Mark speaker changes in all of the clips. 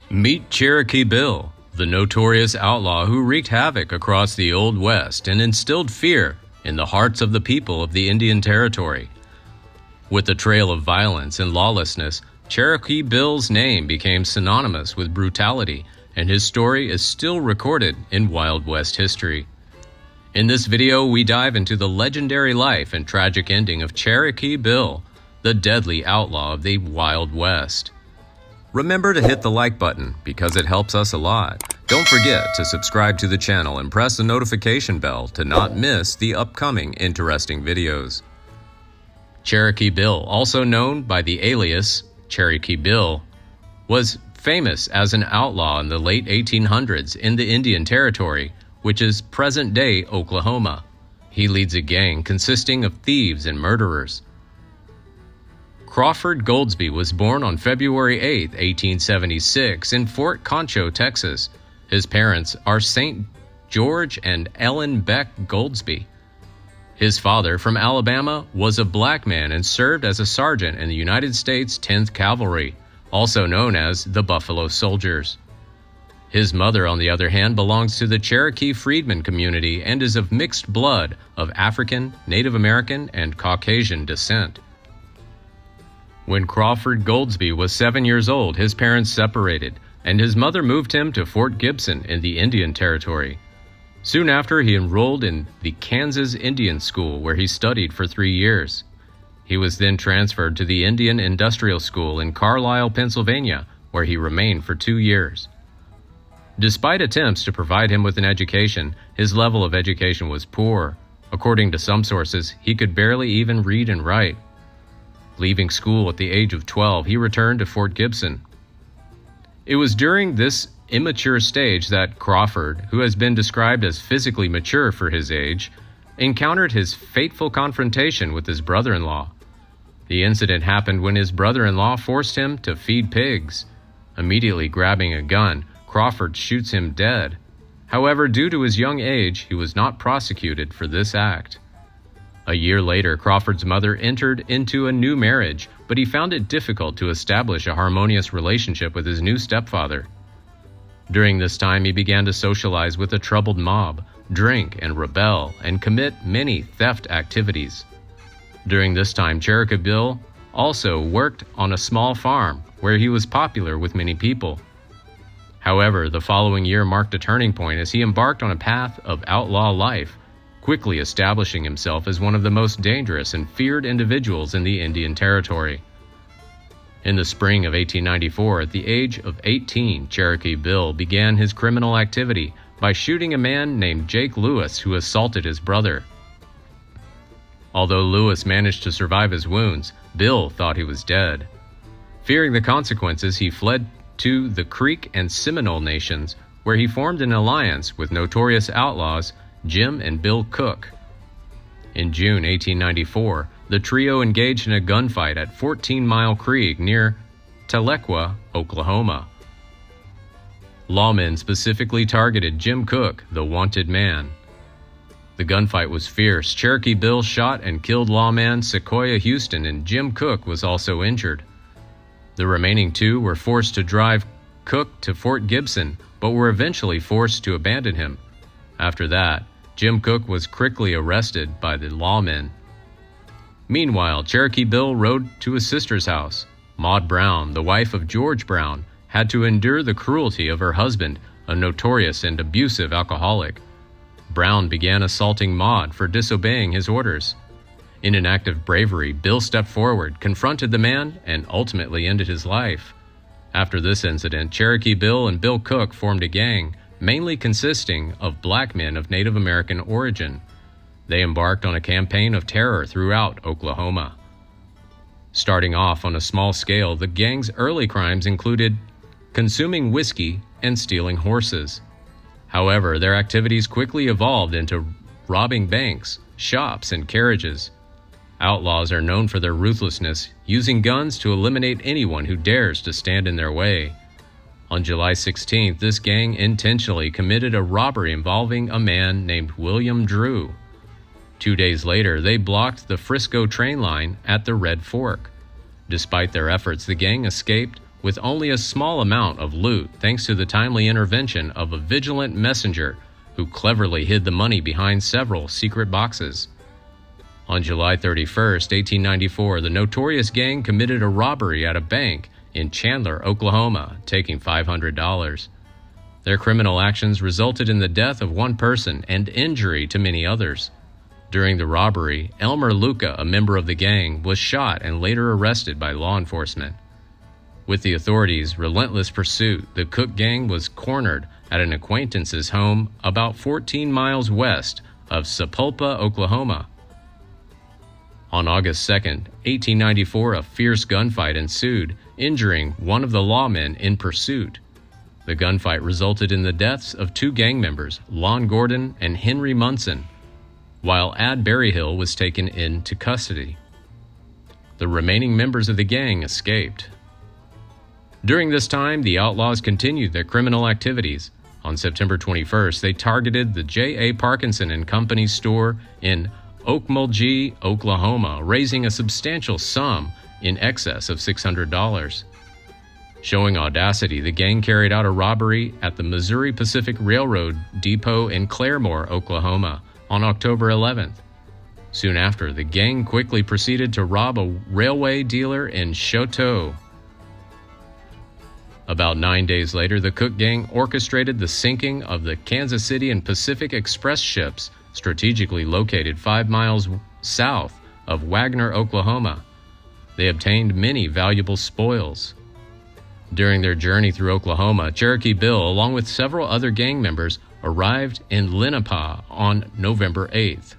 Speaker 1: Meet Cherokee Bill, the notorious outlaw who wreaked havoc across the Old West and instilled fear in the hearts of the people of the Indian Territory. With a trail of violence and lawlessness, Cherokee Bill's name became synonymous with brutality, and his story is still recorded in Wild West history. In this video, we dive into the legendary life and tragic ending of Cherokee Bill, the deadly outlaw of the Wild West. Remember to hit the like button because it helps us a lot. Don't forget to subscribe to the channel and press the notification bell to not miss the upcoming interesting videos. Cherokee Bill, also known by the alias Cherokee Bill, was famous as an outlaw in the late 1800s in the Indian Territory, which is present-day Oklahoma. He leads a gang consisting of thieves and murderers. Crawford Goldsby was born on February 8, 1876 in Fort Concho, Texas. His parents are St. George and Ellen Beck Goldsby. His father, from Alabama, was a black man and served as a sergeant in the United States Tenth Cavalry, also known as the Buffalo Soldiers. His mother, on the other hand, belongs to the Cherokee Freedman community and is of mixed blood of African, Native American, and Caucasian descent. When Crawford Goldsby was 7 years old, his parents separated, and his mother moved him to Fort Gibson in the Indian Territory. Soon after, he enrolled in the Kansas Indian School, where he studied for 3 years. He was then transferred to the Indian Industrial School in Carlisle, Pennsylvania, where he remained for 2 years. Despite attempts to provide him with an education, his level of education was poor. According to some sources, he could barely even read and write. Leaving school at the age of 12, he returned to Fort Gibson. It was during this immature stage that Crawford, who has been described as physically mature for his age, encountered his fateful confrontation with his brother-in-law. The incident happened when his brother-in-law forced him to feed pigs. Immediately grabbing a gun, Crawford shoots him dead. However, due to his young age, he was not prosecuted for this act. A year later, Crawford's mother entered into a new marriage, but he found it difficult to establish a harmonious relationship with his new stepfather. During this time, he began to socialize with a troubled mob, drink and rebel, and commit many theft activities. During this time, Cherokee Bill also worked on a small farm where he was popular with many people. However, the following year marked a turning point as he embarked on a path of outlaw life, quickly establishing himself as one of the most dangerous and feared individuals in the Indian Territory. In the spring of 1894, at the age of 18, Cherokee Bill began his criminal activity by shooting a man named Jake Lewis who assaulted his brother. Although Lewis managed to survive his wounds, Bill thought he was dead. Fearing the consequences, he fled to the Creek and Seminole nations, where he formed an alliance with notorious outlaws Jim and Bill Cook. In June 1894, the trio engaged in a gunfight at 14 Mile Creek near Tahlequah, Oklahoma. Lawmen specifically targeted Jim Cook, the wanted man. The gunfight was fierce. Cherokee Bill shot and killed lawman Sequoia Houston, and Jim Cook was also injured. The remaining two were forced to drive Cook to Fort Gibson, but were eventually forced to abandon him. After that, Jim Cook was quickly arrested by the lawmen. Meanwhile, Cherokee Bill rode to his sister's house. Maud Brown, the wife of George Brown, had to endure the cruelty of her husband, a notorious and abusive alcoholic. Brown began assaulting Maud for disobeying his orders. In an act of bravery, Bill stepped forward, confronted the man, and ultimately ended his life. After this incident, Cherokee Bill and Bill Cook formed a gang, mainly consisting of black men of Native American origin. They embarked on a campaign of terror throughout Oklahoma. Starting off on a small scale, the gang's early crimes included consuming whiskey and stealing horses. However, their activities quickly evolved into robbing banks, shops, and carriages. Outlaws are known for their ruthlessness, using guns to eliminate anyone who dares to stand in their way. On July 16th, this gang intentionally committed a robbery involving a man named William Drew. 2 days later, they blocked the Frisco train line at the Red Fork. Despite their efforts, the gang escaped with only a small amount of loot thanks to the timely intervention of a vigilant messenger who cleverly hid the money behind several secret boxes. On July 31, 1894, the notorious gang committed a robbery at a bank in Chandler, Oklahoma, taking $500. Their criminal actions resulted in the death of one person and injury to many others. During the robbery, Elmer Luca, a member of the gang, was shot and later arrested by law enforcement. With the authorities' relentless pursuit, the Cook gang was cornered at an acquaintance's home about 14 miles west of Sapulpa, Oklahoma. On August 2, 1894, a fierce gunfight ensued, injuring one of the lawmen in pursuit. The gunfight resulted in the deaths of two gang members, Lon Gordon and Henry Munson, while Ad Berryhill was taken into custody. The remaining members of the gang escaped. During this time, the Outlaws continued their criminal activities. On September 21st, they targeted the J.A. Parkinson and Company store in Okmulgee, Oklahoma, raising a substantial sum in excess of $600. Showing audacity, the gang carried out a robbery at the Missouri Pacific Railroad depot in Claremore, Oklahoma, on October 11th. Soon after, the gang quickly proceeded to rob a railway dealer in Choteau. About 9 days later, the Cook gang orchestrated the sinking of the Kansas City and Pacific Express ships strategically located 5 miles south of Wagner, Oklahoma. They obtained many valuable spoils. During their journey through Oklahoma, Cherokee Bill, along with several other gang members, arrived in Lenape on November 8th.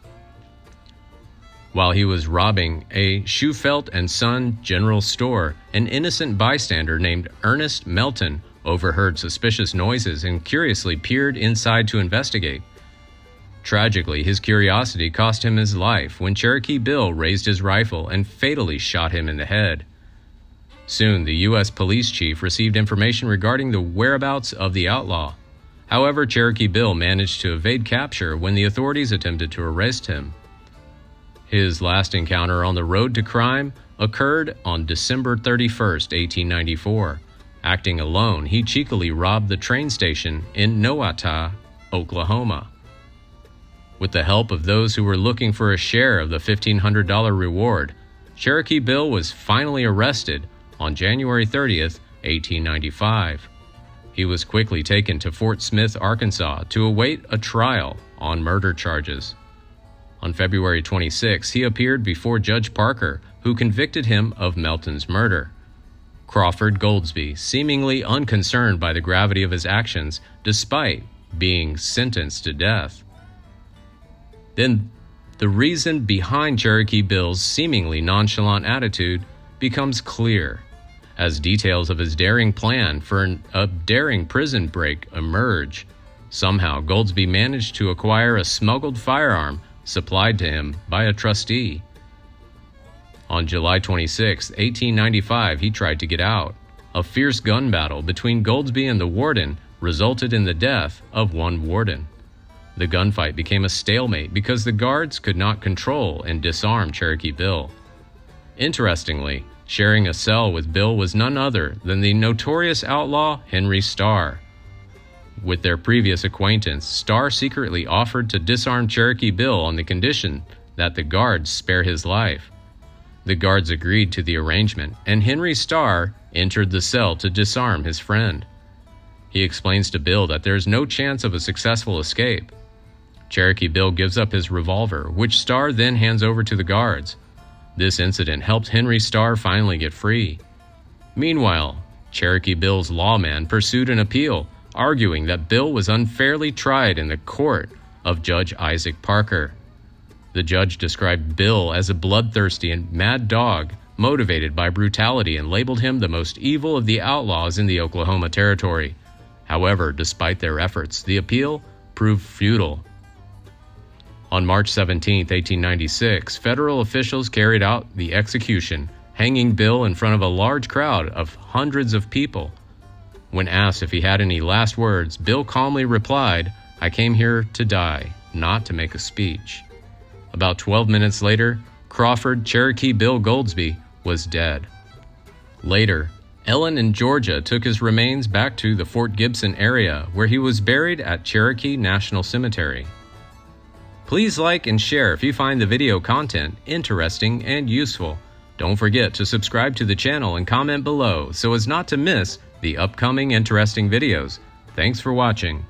Speaker 1: While he was robbing a Shufelt and Son general store, an innocent bystander named Ernest Melton overheard suspicious noises and curiously peered inside to investigate. Tragically, his curiosity cost him his life when Cherokee Bill raised his rifle and fatally shot him in the head. Soon, the U.S. police chief received information regarding the whereabouts of the outlaw. However, Cherokee Bill managed to evade capture when the authorities attempted to arrest him. His last encounter on the road to crime occurred on December 31, 1894. Acting alone, he cheekily robbed the train station in Nowata, Oklahoma. With the help of those who were looking for a share of the $1,500 reward, Cherokee Bill was finally arrested on January 30, 1895. He was quickly taken to Fort Smith, Arkansas, to await a trial on murder charges. On February 26, he appeared before Judge Parker, who convicted him of Melton's murder. Crawford Goldsby, seemingly unconcerned by the gravity of his actions, despite being sentenced to death. Then, the reason behind Cherokee Bill's seemingly nonchalant attitude becomes clear, as details of his daring plan for a daring prison break emerge. Somehow, Goldsby managed to acquire a smuggled firearm supplied to him by a trustee. On July 26, 1895, he tried to get out. A fierce gun battle between Goldsby and the warden resulted in the death of one warden. The gunfight became a stalemate because the guards could not control and disarm Cherokee Bill. Interestingly, sharing a cell with Bill was none other than the notorious outlaw Henry Starr. With their previous acquaintance, Starr secretly offered to disarm Cherokee Bill on the condition that the guards spare his life. The guards agreed to the arrangement, and Henry Starr entered the cell to disarm his friend. He explains to Bill that there is no chance of a successful escape. Cherokee Bill gives up his revolver, which Starr then hands over to the guards. This incident helped Henry Starr finally get free. Meanwhile, Cherokee Bill's lawman pursued an appeal, arguing that Bill was unfairly tried in the court of Judge Isaac Parker. The judge described Bill as a bloodthirsty and mad dog motivated by brutality and labeled him the most evil of the outlaws in the Oklahoma Territory. However, despite their efforts, the appeal proved futile. On March 17, 1896, federal officials carried out the execution, hanging Bill in front of a large crowd of hundreds of people. When asked if he had any last words, Bill calmly replied, "I came here to die, not to make a speech." About 12 minutes later, Crawford Cherokee Bill Goldsby was dead. Later, Ellen in Georgia took his remains back to the Fort Gibson area, where he was buried at Cherokee National Cemetery. Please like and share if you find the video content interesting and useful. Don't forget to subscribe to the channel and comment below so as not to miss the upcoming interesting videos. Thanks for watching.